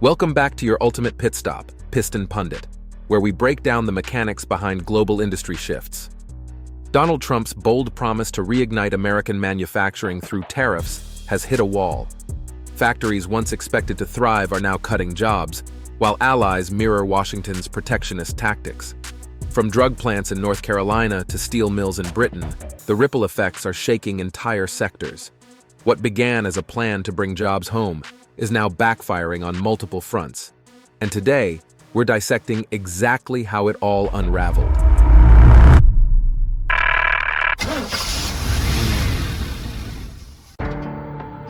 Welcome back to your ultimate pit stop, Piston Pundit, where we break down the mechanics behind global industry shifts. Donald Trump's bold promise to reignite American manufacturing through tariffs has hit a wall. Factories once expected to thrive are now cutting jobs, while allies mirror Washington's protectionist tactics. From drug plants in North Carolina to steel mills in Britain, the ripple effects are shaking entire sectors. What began as a plan to bring jobs home is now backfiring on multiple fronts. And today, we're dissecting exactly how it all unraveled.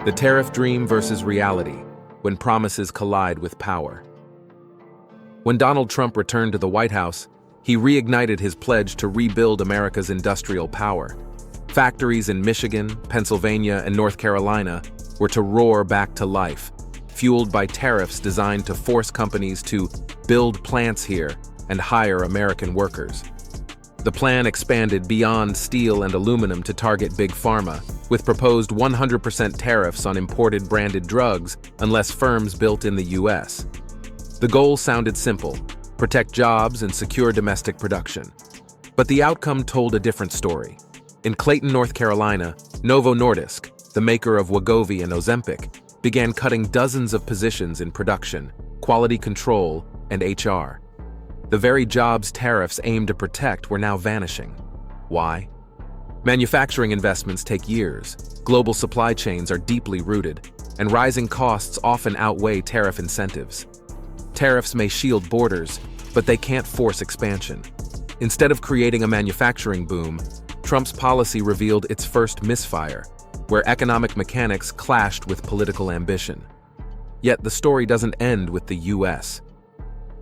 The tariff dream versus reality, when promises collide with power. When Donald Trump returned to the White House, he reignited his pledge to rebuild America's industrial power. Factories in Michigan, Pennsylvania, and North Carolina were to roar back to life, fueled by tariffs designed to force companies to build plants here and hire American workers. The plan expanded beyond steel and aluminum to target Big Pharma, with proposed 100% tariffs on imported branded drugs unless firms built in the U.S. The goal sounded simple: protect jobs and secure domestic production. But the outcome told a different story. In Clayton, North Carolina, Novo Nordisk, the maker of Wegovy and Ozempic, began cutting dozens of positions in production, quality control, and HR. The very jobs tariffs aimed to protect were now vanishing. Why? Manufacturing investments take years, global supply chains are deeply rooted, and rising costs often outweigh tariff incentives. Tariffs may shield borders, but they can't force expansion. Instead of creating a manufacturing boom, Trump's policy revealed its first misfire, where economic mechanics clashed with political ambition. Yet the story doesn't end with the U.S.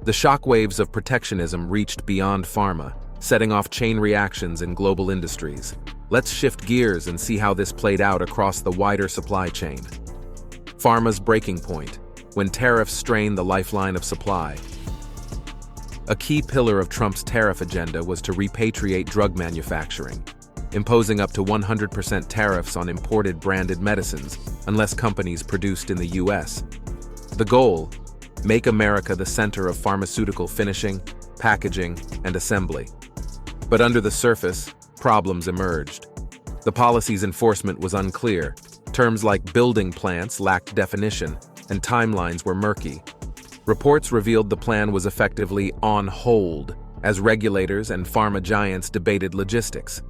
The shockwaves of protectionism reached beyond pharma, setting off chain reactions in global industries. Let's shift gears and see how this played out across the wider supply chain. Pharma's breaking point, when tariffs strained the lifeline of supply. A key pillar of Trump's tariff agenda was to repatriate drug manufacturing, imposing up to 100% tariffs on imported branded medicines unless companies produced in the U.S. The goal: make America the center of pharmaceutical finishing, packaging, and assembly. But under the surface, problems emerged. The policy's enforcement was unclear. Terms like building plants lacked definition, and timelines were murky. Reports revealed the plan was effectively on hold as regulators and pharma giants debated logistics.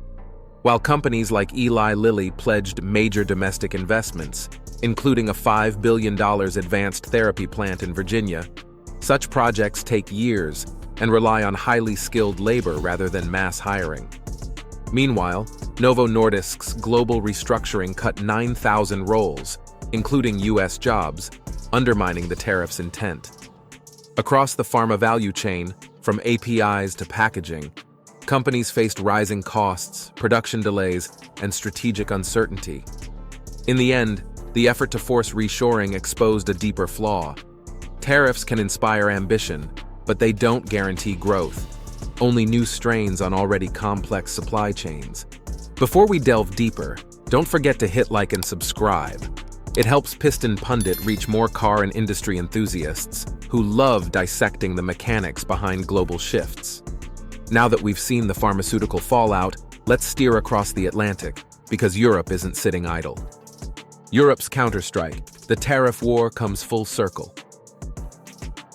While companies like Eli Lilly pledged major domestic investments, including a $5 billion advanced therapy plant in Virginia, such projects take years and rely on highly skilled labor rather than mass hiring. Meanwhile, Novo Nordisk's global restructuring cut 9,000 roles, including U.S. jobs, undermining the tariff's intent. Across the pharma value chain, from APIs to packaging, companies faced rising costs, production delays, and strategic uncertainty. In the end, the effort to force reshoring exposed a deeper flaw. Tariffs can inspire ambition, but they don't guarantee growth, only new strains on already complex supply chains. Before we delve deeper, don't forget to hit like and subscribe. It helps Piston Pundit reach more car and industry enthusiasts who love dissecting the mechanics behind global shifts. Now that we've seen the pharmaceutical fallout, let's steer across the Atlantic, because Europe isn't sitting idle. Europe's Counterstrike, the tariff war comes full circle.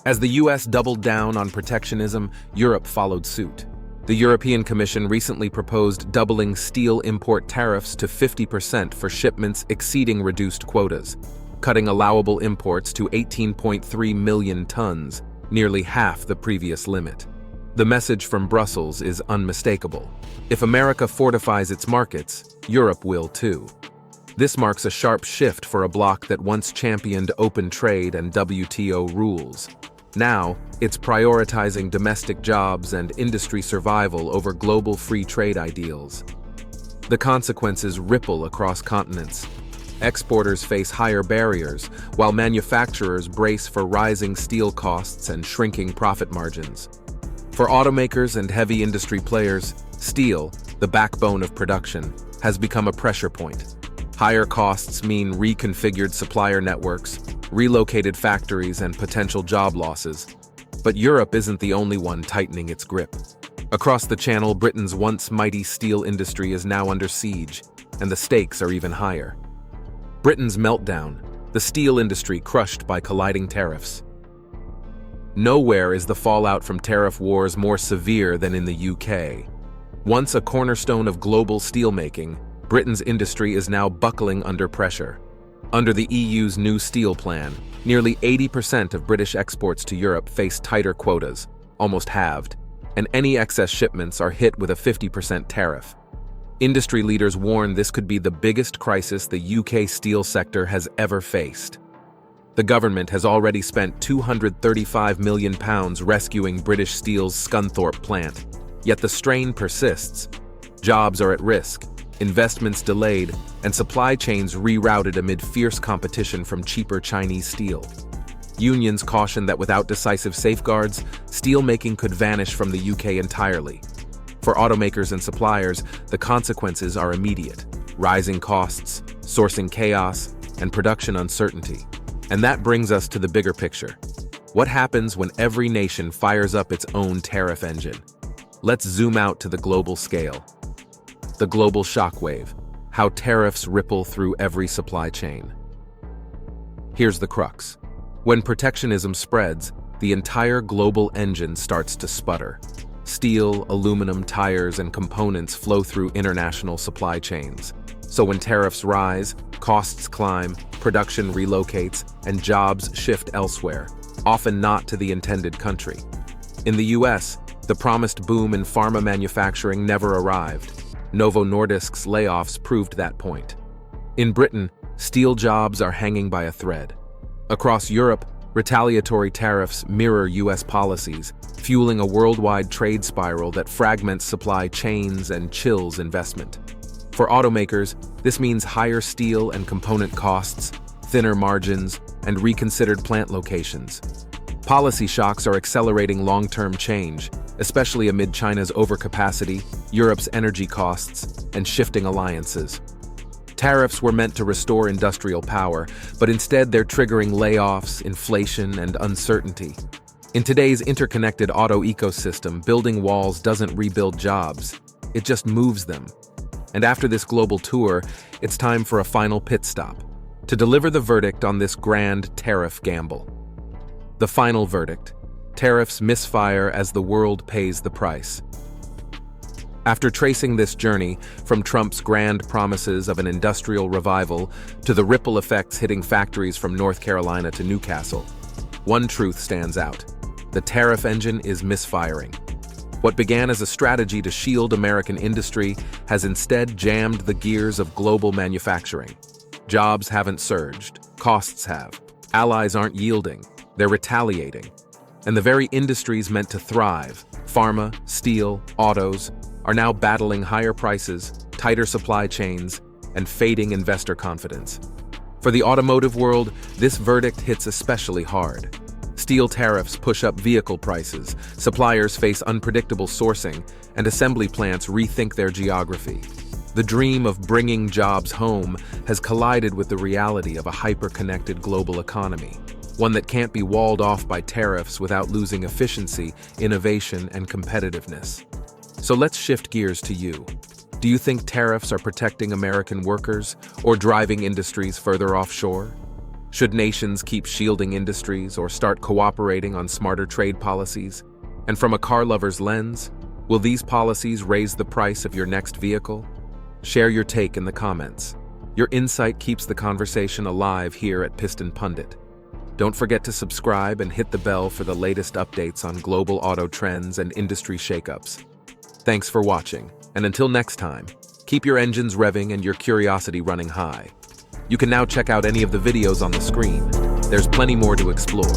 As the US doubled down on protectionism, Europe followed suit. The European Commission recently proposed doubling steel import tariffs to 50% for shipments exceeding reduced quotas, cutting allowable imports to 18.3 million tons, nearly half the previous limit. The message from Brussels is unmistakable. If America fortifies its markets, Europe will too. This marks a sharp shift for a bloc that once championed open trade and WTO rules. Now, it's prioritizing domestic jobs and industry survival over global free trade ideals. The consequences ripple across continents. Exporters face higher barriers, while manufacturers brace for rising steel costs and shrinking profit margins. For automakers and heavy industry players, steel, the backbone of production, has become a pressure point. Higher costs mean reconfigured supplier networks, relocated factories, and potential job losses. But Europe isn't the only one tightening its grip. Across the Channel, Britain's once mighty steel industry is now under siege, and the stakes are even higher. Britain's meltdown, the steel industry crushed by colliding tariffs. Nowhere is the fallout from tariff wars more severe than in the UK. Once a cornerstone of global steelmaking, Britain's industry is now buckling under pressure. Under the EU's new steel plan, nearly 80% of British exports to Europe face tighter quotas, almost halved, and any excess shipments are hit with a 50% tariff. Industry leaders warn this could be the biggest crisis the UK steel sector has ever faced. The government has already spent £235 million rescuing British Steel's Scunthorpe plant, yet the strain persists. Jobs are at risk, investments delayed, and supply chains rerouted amid fierce competition from cheaper Chinese steel. Unions caution that without decisive safeguards, steelmaking could vanish from the UK entirely. For automakers and suppliers, the consequences are immediate: rising costs, sourcing chaos, and production uncertainty. And that brings us to the bigger picture. What happens when every nation fires up its own tariff engine? Let's zoom out to the global scale. The global shockwave, how tariffs ripple through every supply chain. Here's the crux. When protectionism spreads, the entire global engine starts to sputter. Steel, aluminum, tires, and components flow through international supply chains. So when tariffs rise, costs climb, production relocates, and jobs shift elsewhere, often not to the intended country. In the US, the promised boom in pharma manufacturing never arrived. Novo Nordisk's layoffs proved that point. In Britain, steel jobs are hanging by a thread. Across Europe, retaliatory tariffs mirror US policies, fueling a worldwide trade spiral that fragments supply chains and chills investment. For automakers, this means higher steel and component costs, thinner margins, and reconsidered plant locations. Policy shocks are accelerating long-term change, especially amid China's overcapacity, Europe's energy costs, and shifting alliances. Tariffs were meant to restore industrial power, but instead they're triggering layoffs, inflation, and uncertainty. In today's interconnected auto ecosystem, building walls doesn't rebuild jobs, it just moves them. And after this global tour, it's time for a final pit stop, to deliver the verdict on this grand tariff gamble. The final verdict: tariffs misfire as the world pays the price. After tracing this journey, from Trump's grand promises of an industrial revival to the ripple effects hitting factories from North Carolina to Newcastle, one truth stands out: the tariff engine is misfiring. What began as a strategy to shield American industry has instead jammed the gears of global manufacturing. Jobs haven't surged, costs have. Allies aren't yielding, they're retaliating. And the very industries meant to thrive, pharma, steel, autos, are now battling higher prices, tighter supply chains, and fading investor confidence. For the automotive world, this verdict hits especially hard. Steel tariffs push up vehicle prices, suppliers face unpredictable sourcing, and assembly plants rethink their geography. The dream of bringing jobs home has collided with the reality of a hyper-connected global economy, one that can't be walled off by tariffs without losing efficiency, innovation, and competitiveness. So let's shift gears to you. Do you think tariffs are protecting American workers or driving industries further offshore? Should nations keep shielding industries or start cooperating on smarter trade policies? And from a car lover's lens, will these policies raise the price of your next vehicle? Share your take in the comments. Your insight keeps the conversation alive here at Piston Pundit. Don't forget to subscribe and hit the bell for the latest updates on global auto trends and industry shakeups. Thanks for watching, and until next time, keep your engines revving and your curiosity running high. You can now check out any of the videos on the screen. There's plenty more to explore.